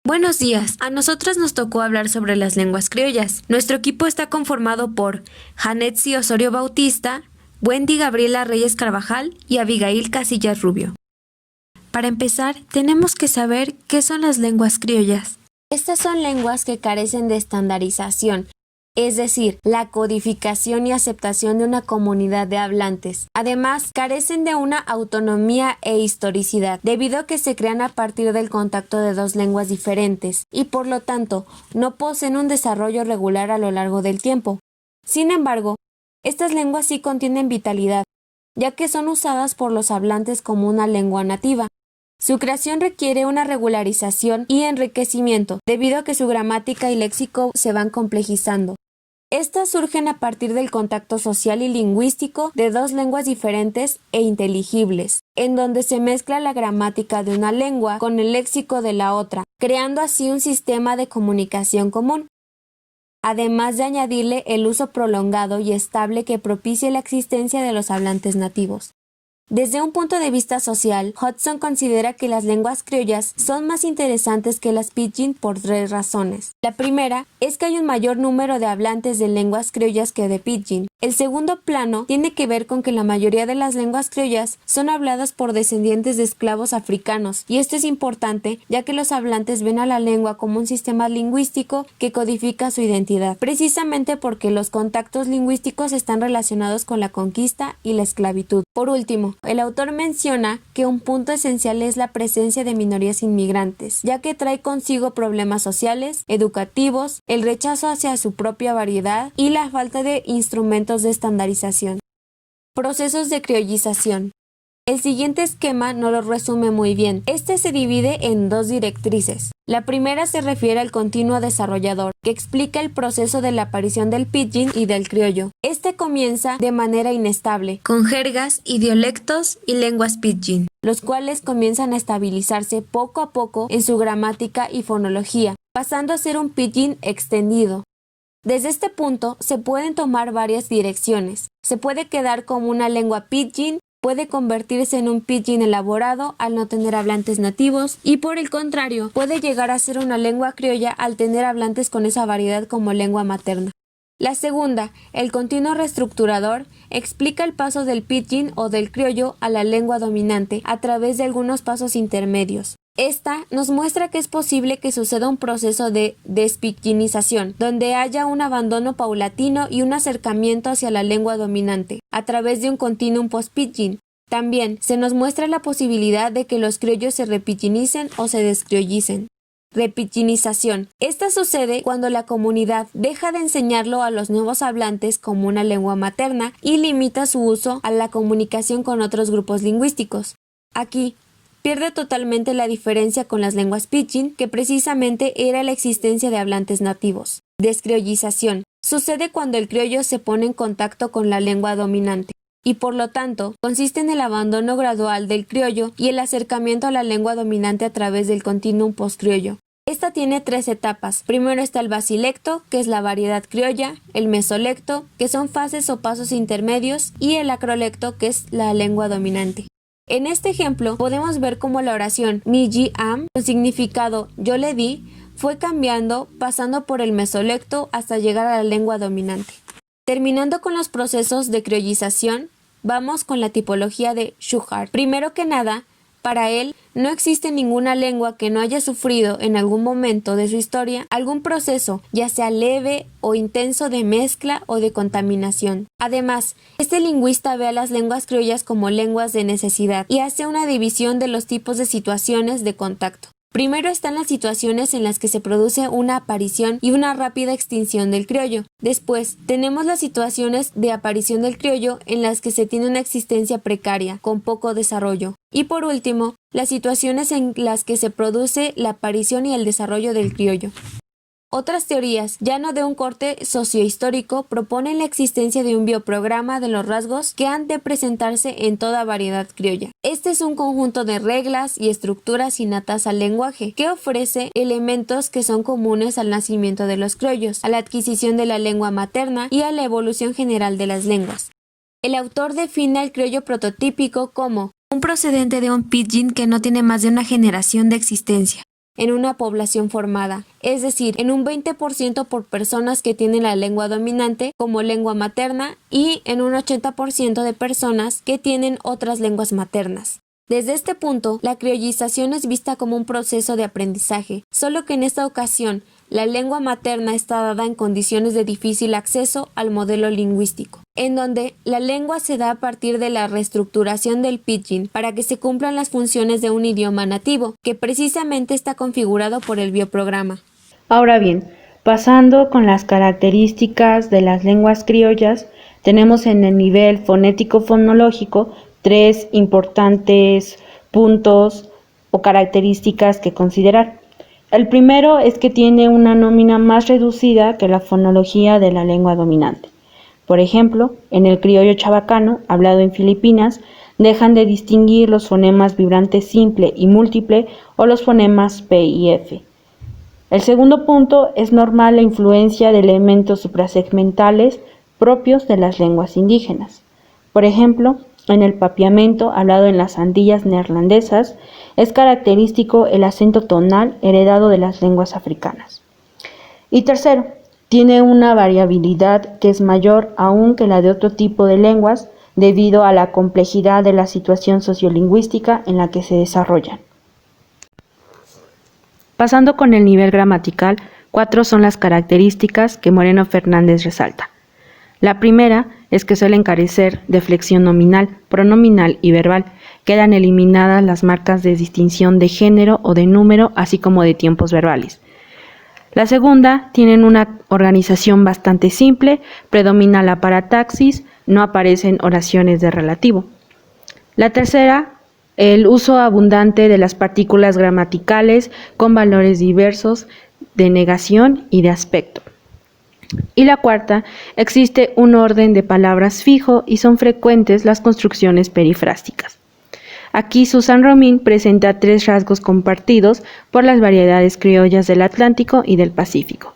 Buenos días, a nosotras nos tocó hablar sobre las lenguas criollas. Nuestro equipo está conformado por Janetsi Osorio Bautista, Wendy Gabriela Reyes Carvajal y Abigail Casillas Rubio. Para empezar, tenemos que saber qué son las lenguas criollas. Estas son lenguas que carecen de estandarización, es decir, la codificación y aceptación de una comunidad de hablantes. Además, carecen de una autonomía e historicidad, debido a que se crean a partir del contacto de dos lenguas diferentes, y por lo tanto, no poseen un desarrollo regular a lo largo del tiempo. Sin embargo, estas lenguas sí contienen vitalidad, ya que son usadas por los hablantes como una lengua nativa. Su creación requiere una regularización y enriquecimiento, debido a que su gramática y léxico se van complejizando. Estas surgen a partir del contacto social y lingüístico de dos lenguas diferentes e inteligibles, en donde se mezcla la gramática de una lengua con el léxico de la otra, creando así un sistema de comunicación común, además de añadirle el uso prolongado y estable que propicie la existencia de los hablantes nativos. Desde un punto de vista social, Hudson considera que las lenguas criollas son más interesantes que las pidgin por tres razones. La primera es que hay un mayor número de hablantes de lenguas criollas que de pidgin. El segundo plano tiene que ver con que la mayoría de las lenguas criollas son habladas por descendientes de esclavos africanos, y esto es importante ya que los hablantes ven a la lengua como un sistema lingüístico que codifica su identidad, precisamente porque los contactos lingüísticos están relacionados con la conquista y la esclavitud. Por último, el autor menciona que un punto esencial es la presencia de minorías inmigrantes, ya que trae consigo problemas sociales, educativos, el rechazo hacia su propia variedad y la falta de instrumentos de estandarización. Procesos de criollización. El siguiente esquema nos lo resume muy bien. Este se divide en dos directrices. La primera se refiere al continuo desarrollador, que explica el proceso de la aparición del pidgin y del criollo. Este comienza de manera inestable, con jergas, idiolectos y lenguas pidgin, los cuales comienzan a estabilizarse poco a poco en su gramática y fonología, pasando a ser un pidgin extendido. Desde este punto se pueden tomar varias direcciones. Se puede quedar como una lengua pidgin, puede convertirse en un pidgin elaborado al no tener hablantes nativos, y por el contrario, puede llegar a ser una lengua criolla al tener hablantes con esa variedad como lengua materna. La segunda, el continuo reestructurador, explica el paso del pidgin o del criollo a la lengua dominante a través de algunos pasos intermedios. Esta nos muestra que es posible que suceda un proceso de despidginización, donde haya un abandono paulatino y un acercamiento hacia la lengua dominante, a través de un continuum post-pidgin. También se nos muestra la posibilidad de que los criollos se repidginicen o se descriollicen. Repidginización. Esta sucede cuando la comunidad deja de enseñarlo a los nuevos hablantes como una lengua materna y limita su uso a la comunicación con otros grupos lingüísticos. Aquí pierde totalmente la diferencia con las lenguas pidgin, que precisamente era la existencia de hablantes nativos. Descriollización. Sucede cuando el criollo se pone en contacto con la lengua dominante, y por lo tanto consiste en el abandono gradual del criollo y el acercamiento a la lengua dominante a través del continuum postcriollo. Esta tiene tres etapas. Primero está el basilecto, que es la variedad criolla, el mesolecto, que son fases o pasos intermedios, y el acrolecto, que es la lengua dominante. En este ejemplo podemos ver cómo la oración mi ji am, con significado yo le di, fue cambiando, pasando por el mesolecto hasta llegar a la lengua dominante. Terminando con los procesos de criollización, vamos con la tipología de Schuchard. Primero que nada, para él no existe ninguna lengua que no haya sufrido en algún momento de su historia algún proceso, ya sea leve o intenso, de mezcla o de contaminación. Además, este lingüista ve a las lenguas criollas como lenguas de necesidad y hace una división de los tipos de situaciones de contacto. Primero están las situaciones en las que se produce una aparición y una rápida extinción del criollo. Después tenemos las situaciones de aparición del criollo en las que se tiene una existencia precaria, con poco desarrollo. Y por último, las situaciones en las que se produce la aparición y el desarrollo del criollo. Otras teorías, ya no de un corte sociohistórico, proponen la existencia de un bioprograma de los rasgos que han de presentarse en toda variedad criolla. Este es un conjunto de reglas y estructuras innatas al lenguaje, que ofrece elementos que son comunes al nacimiento de los criollos, a la adquisición de la lengua materna y a la evolución general de las lenguas. El autor define al criollo prototípico como un procedente de un pidgin que no tiene más de una generación de existencia. en una población formada, es decir, en un 20% por personas que tienen la lengua dominante como lengua materna y en un 80% de personas que tienen otras lenguas maternas. Desde este punto, la criollización es vista como un proceso de aprendizaje, solo que en esta ocasión, la lengua materna está dada en condiciones de difícil acceso al modelo lingüístico, en donde la lengua se da a partir de la reestructuración del pidgin para que se cumplan las funciones de un idioma nativo, que precisamente está configurado por el bioprograma. Ahora bien, pasando con las características de las lenguas criollas, tenemos en el nivel fonético-fonológico 3 importantes puntos o características que considerar. El primero es que tiene una nómina más reducida que la fonología de la lengua dominante. Por ejemplo, en el criollo chabacano, hablado en Filipinas, dejan de distinguir los fonemas vibrantes simple y múltiple o los fonemas P y F. El segundo punto es normal la influencia de elementos suprasegmentales propios de las lenguas indígenas. Por ejemplo, en el papiamento, hablado en las Andillas neerlandesas, es característico el acento tonal heredado de las lenguas africanas. Y tercero, tiene una variabilidad que es mayor aún que la de otro tipo de lenguas debido a la complejidad de la situación sociolingüística en la que se desarrollan. Pasando con el nivel gramatical, 4 son las características que Moreno Fernández resalta. La primera es que suelen carecer de flexión nominal, pronominal y verbal. Quedan eliminadas las marcas de distinción de género o de número, así como de tiempos verbales. La segunda, tienen una organización bastante simple, predomina la parataxis, no aparecen oraciones de relativo. La tercera, el uso abundante de las partículas gramaticales con valores diversos de negación y de aspecto. Y la cuarta, existe un orden de palabras fijo y son frecuentes las construcciones perifrásticas. Aquí Susan Romín presenta 3 rasgos compartidos por las variedades criollas del Atlántico y del Pacífico.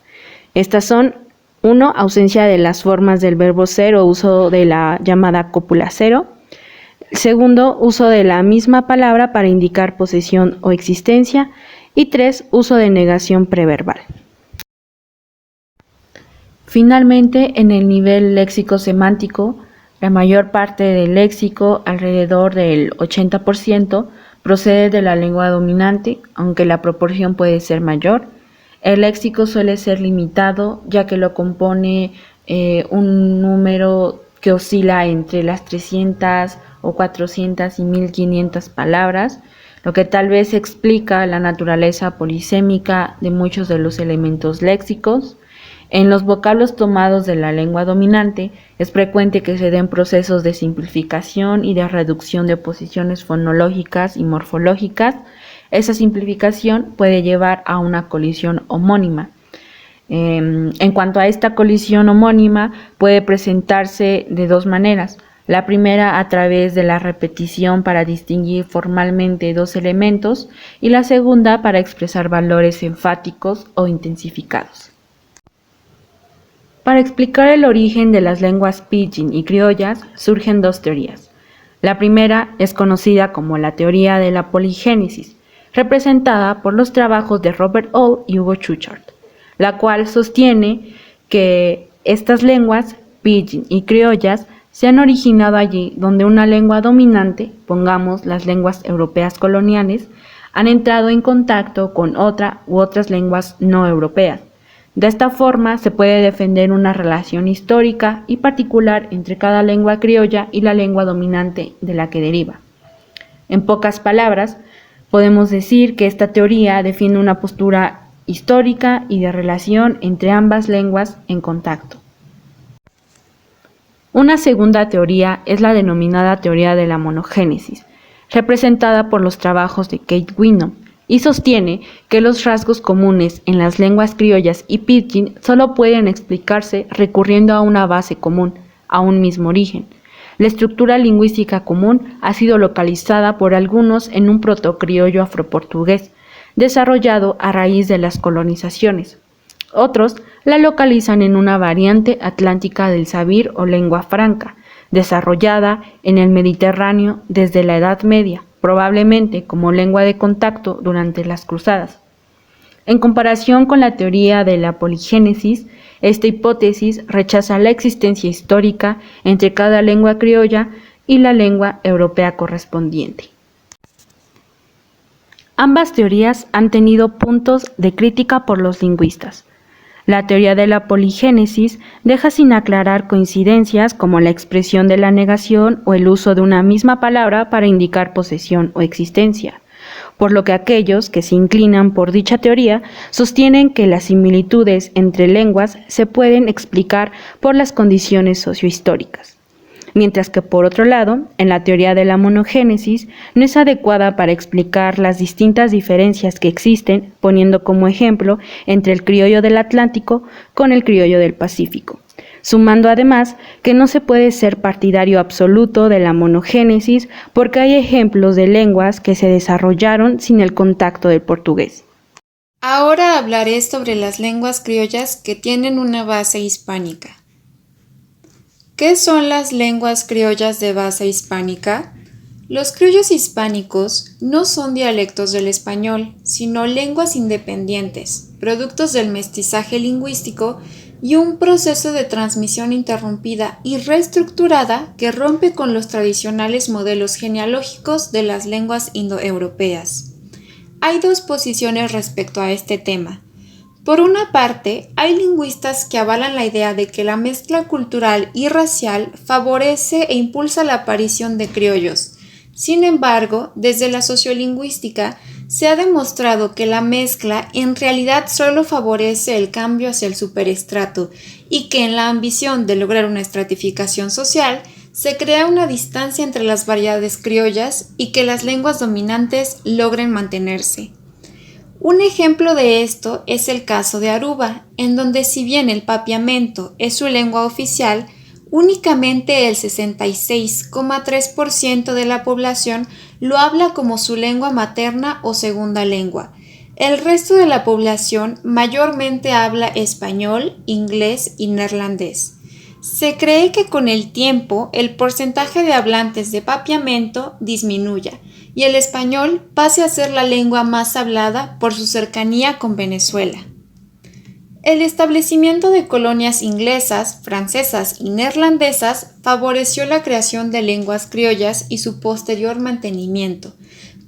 Estas son: 1. Ausencia de las formas del verbo ser o uso de la llamada cópula cero. Segundo, uso de la misma palabra para indicar posesión o existencia. Y 3, uso de negación preverbal. Finalmente, en el nivel léxico-semántico, la mayor parte del léxico, alrededor del 80%, procede de la lengua dominante, aunque la proporción puede ser mayor. El léxico suele ser limitado, ya que lo compone un número que oscila entre las 300 o 400 y 1500 palabras, lo que tal vez explica la naturaleza polisémica de muchos de los elementos léxicos. En los vocablos tomados de la lengua dominante es frecuente que se den procesos de simplificación y de reducción de posiciones fonológicas y morfológicas. Esa simplificación puede llevar a una colisión homónima. En cuanto a esta colisión homónima, puede presentarse de 2 maneras. La primera a través de la repetición para distinguir formalmente 2 elementos y la segunda para expresar valores enfáticos o intensificados. Para explicar el origen de las lenguas pidgin y criollas surgen 2 teorías. La primera es conocida como la teoría de la poligénesis, representada por los trabajos de Robert Hall y Hugo Schuchart, la cual sostiene que estas lenguas, pidgin y criollas, se han originado allí donde una lengua dominante, pongamos las lenguas europeas coloniales, han entrado en contacto con otra u otras lenguas no europeas. De esta forma se puede defender una relación histórica y particular entre cada lengua criolla y la lengua dominante de la que deriva. En pocas palabras, podemos decir que esta teoría defiende una postura histórica y de relación entre ambas lenguas en contacto. Una segunda teoría es la denominada teoría de la monogénesis, representada por los trabajos de Kate Winham, y sostiene que los rasgos comunes en las lenguas criollas y pidgin solo pueden explicarse recurriendo a una base común, a un mismo origen. La estructura lingüística común ha sido localizada por algunos en un protocriollo afroportugués, desarrollado a raíz de las colonizaciones. Otros la localizan en una variante atlántica del sabir o lengua franca, desarrollada en el Mediterráneo desde la Edad Media, probablemente como lengua de contacto durante las cruzadas. En comparación con la teoría de la poligénesis, esta hipótesis rechaza la existencia histórica entre cada lengua criolla y la lengua europea correspondiente. Ambas teorías han tenido puntos de crítica por los lingüistas. La teoría de la poligénesis deja sin aclarar coincidencias como la expresión de la negación o el uso de una misma palabra para indicar posesión o existencia, por lo que aquellos que se inclinan por dicha teoría sostienen que las similitudes entre lenguas se pueden explicar por las condiciones sociohistóricas, mientras que por otro lado, en la teoría de la monogénesis no es adecuada para explicar las distintas diferencias que existen, poniendo como ejemplo entre el criollo del Atlántico con el criollo del Pacífico, sumando además que no se puede ser partidario absoluto de la monogénesis porque hay ejemplos de lenguas que se desarrollaron sin el contacto del portugués. Ahora hablaré sobre las lenguas criollas que tienen una base hispánica. ¿Qué son las lenguas criollas de base hispánica? Los criollos hispánicos no son dialectos del español, sino lenguas independientes, productos del mestizaje lingüístico y un proceso de transmisión interrumpida y reestructurada que rompe con los tradicionales modelos genealógicos de las lenguas indoeuropeas. Hay dos posiciones respecto a este tema. Por una parte, hay lingüistas que avalan la idea de que la mezcla cultural y racial favorece e impulsa la aparición de criollos. Sin embargo, desde la sociolingüística se ha demostrado que la mezcla en realidad solo favorece el cambio hacia el superestrato y que en la ambición de lograr una estratificación social se crea una distancia entre las variedades criollas y que las lenguas dominantes logren mantenerse. Un ejemplo de esto es el caso de Aruba, en donde si bien el papiamento es su lengua oficial, únicamente el 66,3% de la población lo habla como su lengua materna o segunda lengua. El resto de la población mayormente habla español, inglés y neerlandés. Se cree que con el tiempo el porcentaje de hablantes de papiamento disminuya y el español pase a ser la lengua más hablada por su cercanía con Venezuela. El establecimiento de colonias inglesas, francesas y neerlandesas favoreció la creación de lenguas criollas y su posterior mantenimiento.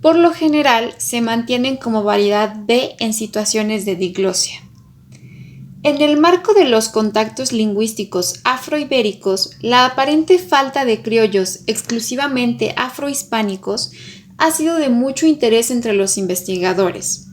Por lo general, se mantienen como variedad B en situaciones de diglosia. En el marco de los contactos lingüísticos afroibéricos, la aparente falta de criollos exclusivamente afrohispánicos ha sido de mucho interés entre los investigadores.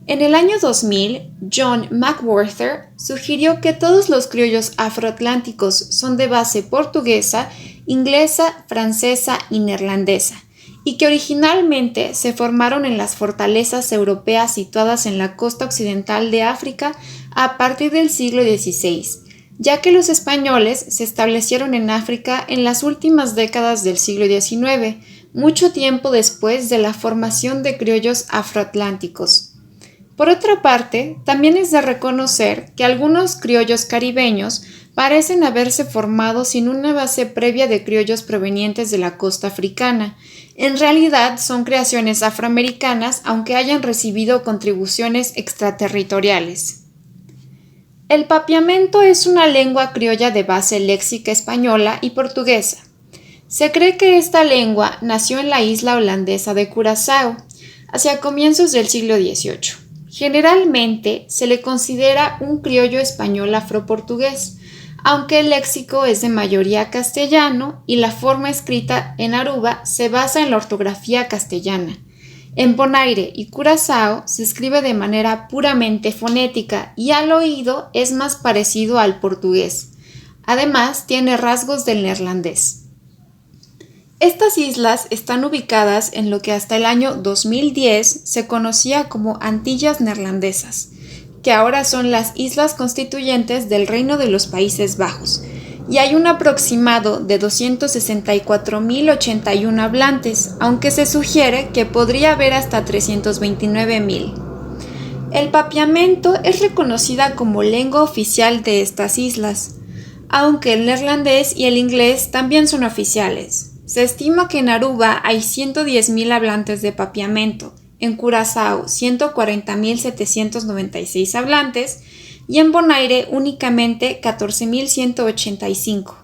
En el año 2000, John McWhorter sugirió que todos los criollos afroatlánticos son de base portuguesa, inglesa, francesa y neerlandesa, y que originalmente se formaron en las fortalezas europeas situadas en la costa occidental de África a partir del siglo XVI, ya que los españoles se establecieron en África en las últimas décadas del siglo XIX, mucho tiempo después de la formación de criollos afroatlánticos. Por otra parte, también es de reconocer que algunos criollos caribeños parecen haberse formado sin una base previa de criollos provenientes de la costa africana. En realidad son creaciones afroamericanas, aunque hayan recibido contribuciones extraterritoriales. El papiamento es una lengua criolla de base léxica española y portuguesa. Se cree que esta lengua nació en la isla holandesa de Curazao, hacia comienzos del siglo XVIII. Generalmente se le considera un criollo español afroportugués, aunque el léxico es de mayoría castellano y la forma escrita en Aruba se basa en la ortografía castellana. En Bonaire y Curazao se escribe de manera puramente fonética y al oído es más parecido al portugués. Además, tiene rasgos del neerlandés. Estas islas están ubicadas en lo que hasta el año 2010 se conocía como Antillas Neerlandesas, que ahora son las islas constituyentes del Reino de los Países Bajos, y hay un aproximado de 264.081 hablantes, aunque se sugiere que podría haber hasta 329.000. El papiamento es reconocida como lengua oficial de estas islas, aunque el neerlandés y el inglés también son oficiales. Se estima que en Aruba hay 110.000 hablantes de papiamento, en Curazao 140.796 hablantes y en Bonaire únicamente 14.185.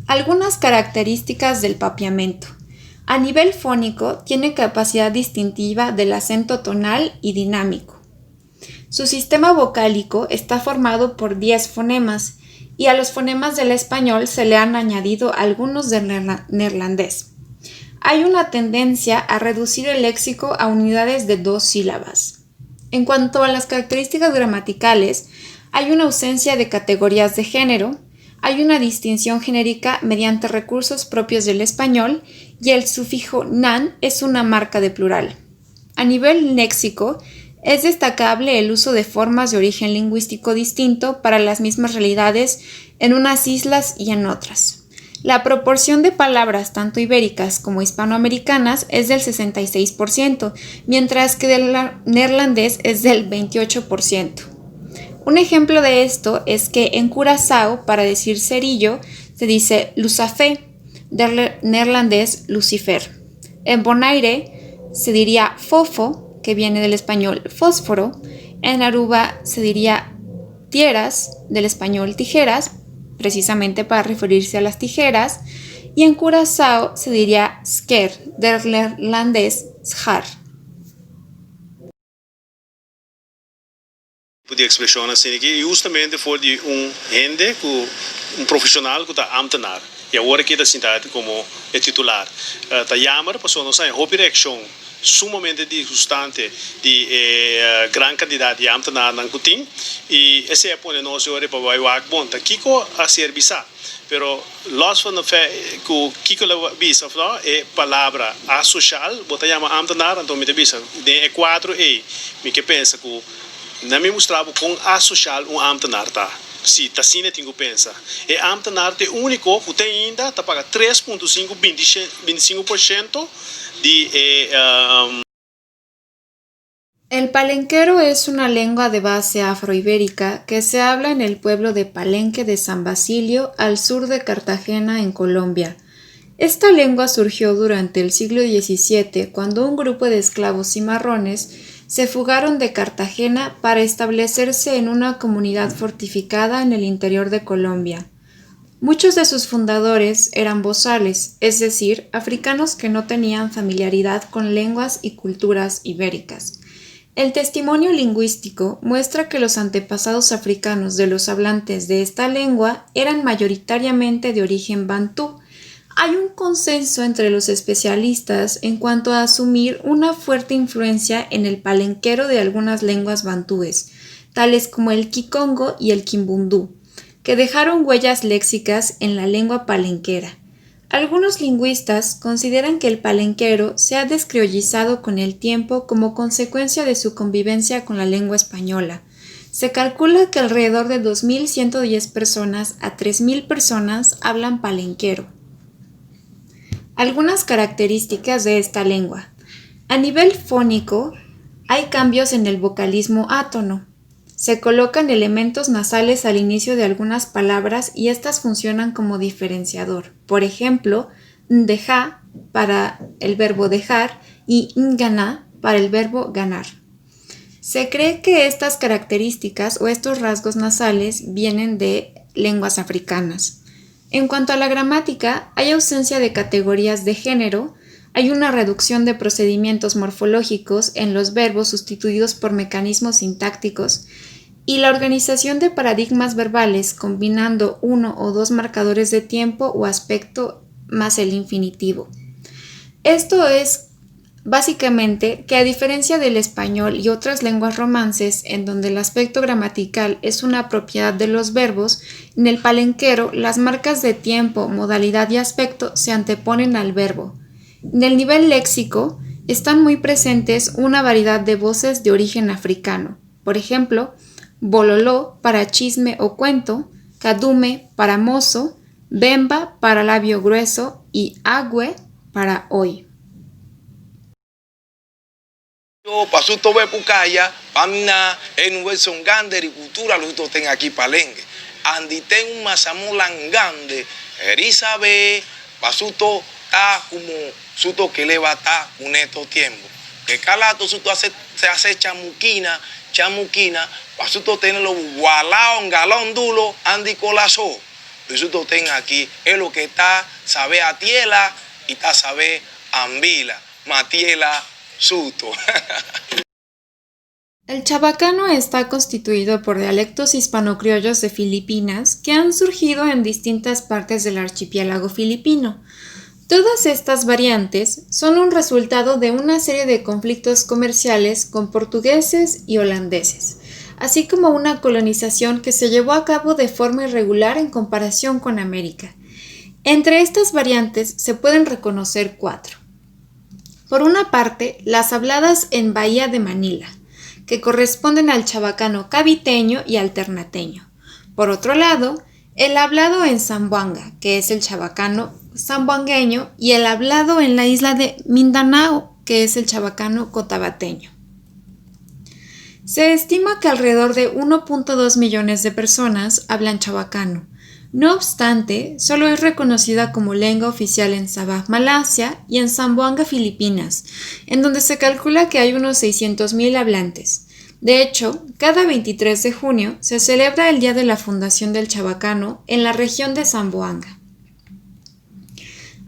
Algunas características del papiamento. A nivel fónico, tiene capacidad distintiva del acento tonal y dinámico. Su sistema vocálico está formado por 10 fonemas y a los fonemas del español se le han añadido algunos del neerlandés. Hay una tendencia a reducir el léxico a unidades de 2 sílabas. En cuanto a las características gramaticales, hay una ausencia de categorías de género, hay una distinción genérica mediante recursos propios del español y el sufijo nan es una marca de plural. A nivel léxico, es destacable el uso de formas de origen lingüístico distinto para las mismas realidades en unas islas y en otras. La proporción de palabras tanto ibéricas como hispanoamericanas es del 66%, mientras que del neerlandés es del 28%. Un ejemplo de esto es que en Curazao, para decir cerillo, se dice lucafé, del neerlandés lucifer. En Bonaire se diría fofo, que viene del español fósforo. En Aruba se diría tieras, del español tijeras, precisamente para referirse a las tijeras. Y en Curazao se diría sker, del neerlandés schar. De expressão assim que justamente foi de gente profissional que está ambtenaar e agora que está sentado como titular está jammer para não sair uma direção sumamente disgustante de gran candidato de ambtenaar na Coutinho e esse é para nós agora para vai o bom tá Kiko a serviçar pero los van que Kiko la visa é palavra asocial bota chama ambtenaar então me visa de quatro me que pensa que não me mostrava com associar ambtenaar tá. Se tá assim tenho pensa. E ambtenaar é único que tem ainda tá paga 3.25% de El palenquero es una lengua de base afroibérica que se habla en el pueblo de Palenque de San Basilio, al sur de Cartagena, en Colombia. Esta lengua surgió durante el siglo XVII, cuando un grupo de esclavos cimarrones se fugaron de Cartagena para establecerse en una comunidad fortificada en el interior de Colombia. Muchos de sus fundadores eran bozales, es decir, africanos que no tenían familiaridad con lenguas y culturas ibéricas. El testimonio lingüístico muestra que los antepasados africanos de los hablantes de esta lengua eran mayoritariamente de origen bantú. Hay un consenso entre los especialistas en cuanto a asumir una fuerte influencia en el palenquero de algunas lenguas bantúes, tales como el kikongo y el kimbundú, que dejaron huellas léxicas en la lengua palenquera. Algunos lingüistas consideran que el palenquero se ha descriollizado con el tiempo como consecuencia de su convivencia con la lengua española. Se calcula que alrededor de 2.110 personas a 3.000 personas hablan palenquero. Algunas características de esta lengua. A nivel fónico, hay cambios en el vocalismo átono. Se colocan elementos nasales al inicio de algunas palabras y estas funcionan como diferenciador. Por ejemplo, ndeja para el verbo dejar y ngana para el verbo ganar. Se cree que estas características o estos rasgos nasales vienen de lenguas africanas. En cuanto a la gramática, hay ausencia de categorías de género, hay una reducción de procedimientos morfológicos en los verbos sustituidos por mecanismos sintácticos y la organización de paradigmas verbales combinando uno o dos marcadores de tiempo o aspecto más el infinitivo. Esto es básicamente que a diferencia del español y otras lenguas romances en donde el aspecto gramatical es una propiedad de los verbos, en el palenquero las marcas de tiempo, modalidad y aspecto se anteponen al verbo. En el nivel léxico están muy presentes una variedad de voces de origen africano. Por ejemplo, bololó para chisme o cuento, cadume para mozo, bemba para labio grueso y agüe para hoy. Pasuto ve pucaya, pamna en Wilson Gander y cultura lo ten aquí palengue. Anditen un masamulangande, erizabe, pasuto ta como suto que le va a estar un neto tiempo. Que calato suto se hace chamuquina, pasuto tenerlo gualao, un galón duro, andi colazo. Y suto ten aquí, es lo que está, sabe a tiela y está sabe ambila, matiela, suto. El chabacano está constituido por dialectos hispano-criollos de Filipinas que han surgido en distintas partes del archipiélago filipino. Todas estas variantes son un resultado de una serie de conflictos comerciales con portugueses y holandeses, así como una colonización que se llevó a cabo de forma irregular en comparación con América. Entre estas variantes se pueden reconocer 4. Por una parte, las habladas en Bahía de Manila, que corresponden al chabacano caviteño y alternateño. Por otro lado, el hablado en Zamboanga, que es el chabacano zamboangueño, y el hablado en la isla de Mindanao, que es el chabacano cotabateño. Se estima que alrededor de 1.2 millones de personas hablan chabacano. No obstante, solo es reconocida como lengua oficial en Sabah, Malasia, y en Zamboanga, Filipinas, en donde se calcula que hay unos 600,000 hablantes. De hecho, cada 23 de junio se celebra el Día de la Fundación del Chabacano en la región de Zamboanga.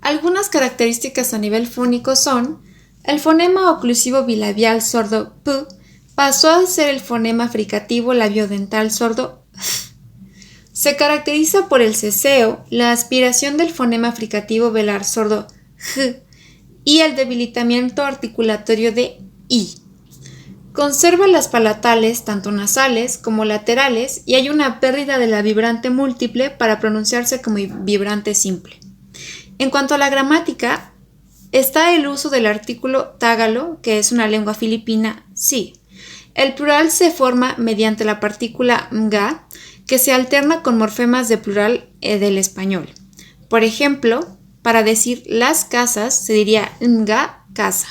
Algunas características a nivel fónico son: el fonema oclusivo bilabial sordo p pasó a ser el fonema fricativo labiodental sordo f. Se caracteriza por el ceseo, la aspiración del fonema fricativo velar sordo j y el debilitamiento articulatorio de i. Conserva las palatales tanto nasales como laterales y hay una pérdida de la vibrante múltiple para pronunciarse como vibrante simple. En cuanto a la gramática, está el uso del artículo tágalo, que es una lengua filipina, sí. El plural se forma mediante la partícula mga, que se alterna con morfemas de plural del español. Por ejemplo, para decir las casas se diría nga casa.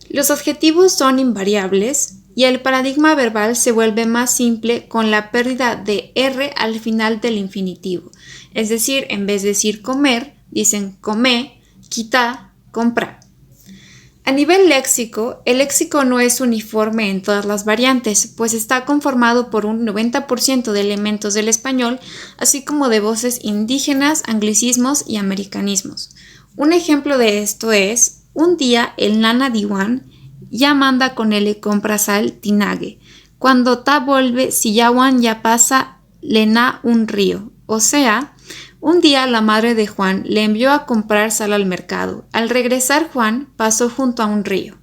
Los adjetivos son invariables y el paradigma verbal se vuelve más simple con la pérdida de R al final del infinitivo. Es decir, en vez de decir comer, dicen comé, quita, comprar. A nivel léxico, el léxico no es uniforme en todas las variantes, pues está conformado por un 90% de elementos del español, así como de voces indígenas, anglicismos y americanismos. Un ejemplo de esto es: un día el nana diwan ya manda con ele compra sal tinague. Cuando ta vuelve si yawan ya pasa lena un río. O sea, un día la madre de Juan le envió a comprar sal al mercado. Al regresar Juan pasó junto a un río.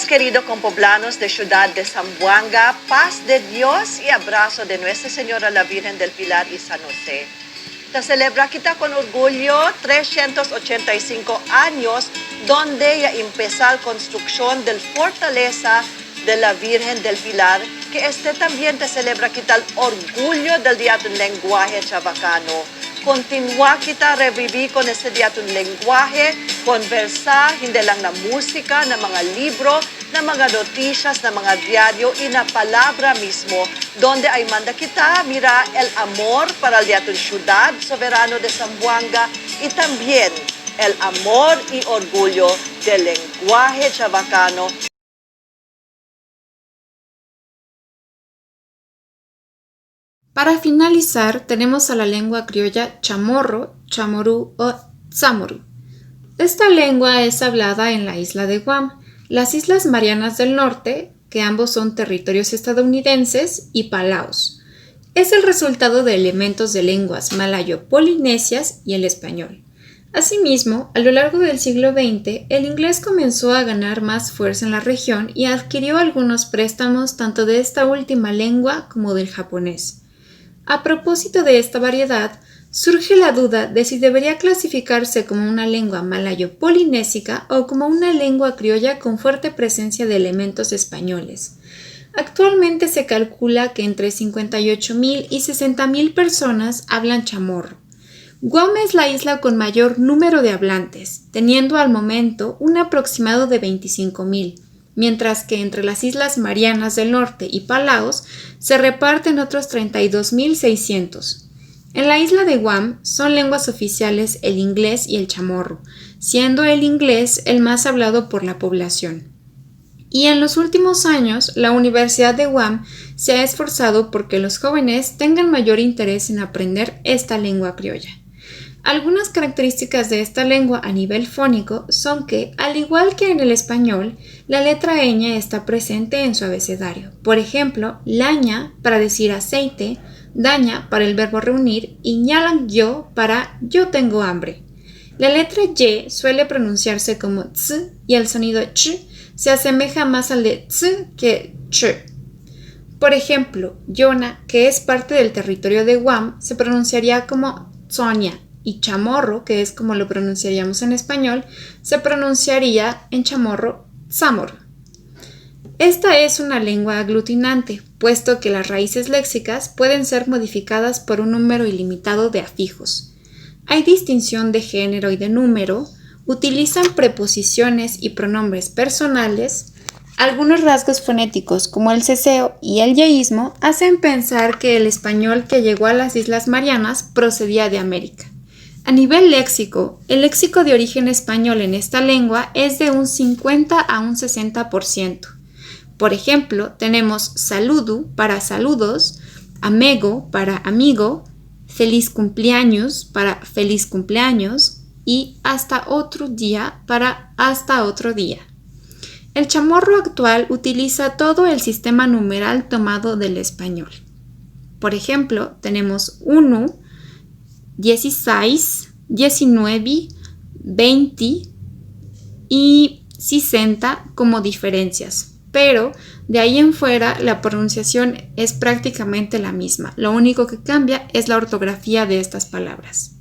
Queridos compoblanos de Ciudad de Zamboanga, paz de Dios y abrazo de Nuestra Señora la Virgen del Pilar y San José. Se celebra kita con orgullo 385 años donde ya empezó la construcción del fortaleza de la Virgen del Pilar, que también te celebra kita el orgullo del Día del Lenguaje Chabacano. Continúa kita revivir con este Día del Lenguaje, conversar, hindi lang na música, na mga libro, na mga noticias, na mga diario y na palabra mismo, donde ay manda kita, mira el amor para el Día de la Ciudad Soberano de Zamboanga y también el amor y orgullo del lenguaje chabacano. Para finalizar, tenemos a la lengua criolla chamorro, chamorú o tzámorú. Esta lengua es hablada en la isla de Guam, las Islas Marianas del Norte, que ambos son territorios estadounidenses, y Palaos. Es el resultado de elementos de lenguas malayo-polinesias y el español. Asimismo, a lo largo del siglo XX, el inglés comenzó a ganar más fuerza en la región y adquirió algunos préstamos tanto de esta última lengua como del japonés. A propósito de esta variedad, surge la duda de si debería clasificarse como una lengua malayo-polinésica o como una lengua criolla con fuerte presencia de elementos españoles. Actualmente se calcula que entre 58,000 y 60,000 personas hablan chamorro. Guam es la isla con mayor número de hablantes, teniendo al momento un aproximado de 25,000. Mientras que entre las Islas Marianas del Norte y Palaos se reparten otros 32,600. En la isla de Guam son lenguas oficiales el inglés y el chamorro, siendo el inglés el más hablado por la población. Y en los últimos años, la Universidad de Guam se ha esforzado porque los jóvenes tengan mayor interés en aprender esta lengua criolla. Algunas características de esta lengua a nivel fónico son que, al igual que en el español, la letra ñ está presente en su abecedario. Por ejemplo, laña para decir aceite, daña para el verbo reunir y ñalang yo para yo tengo hambre. La letra y suele pronunciarse como ts y el sonido ch se asemeja más al de ts que ch. Por ejemplo, Yona, que es parte del territorio de Guam, se pronunciaría como tsonia, y chamorro, que es como lo pronunciaríamos en español, se pronunciaría en chamorro tzamor. Esta es una lengua aglutinante, puesto que las raíces léxicas pueden ser modificadas por un número ilimitado de afijos. Hay distinción de género y de número, utilizan preposiciones y pronombres personales. Algunos rasgos fonéticos como el ceseo y el yeísmo hacen pensar que el español que llegó a las Islas Marianas procedía de América. A nivel léxico, el léxico de origen español en esta lengua es de un 50 a un 60%. Por ejemplo, tenemos saludo para saludos, amego para amigo, feliz cumpleaños para feliz cumpleaños y hasta otro día para hasta otro día. El chamorro actual utiliza todo el sistema numeral tomado del español. Por ejemplo, tenemos 1, 16, 19, 20 y 60 como diferencias, pero de ahí en fuera la pronunciación es prácticamente la misma. Lo único que cambia es la ortografía de estas palabras.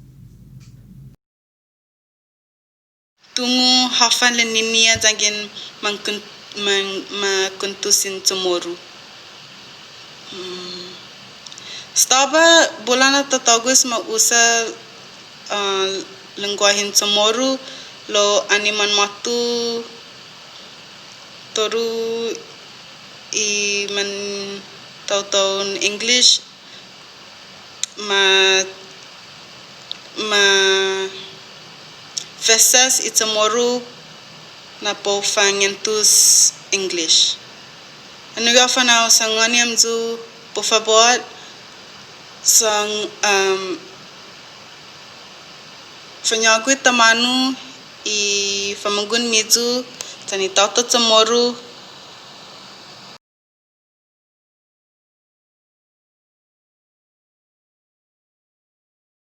Tungu hafan leninia jangin makuntusin Chamorro. Staba bolana tatagus mausa lenguaje Chamorro lo animan matu toru i man tau English ma fesas i Chamorro na po fangentus English. Ano ga fanao sangoniam zu por favor sang fanyagu tamanu i famagun mizu tani tauta Chamorro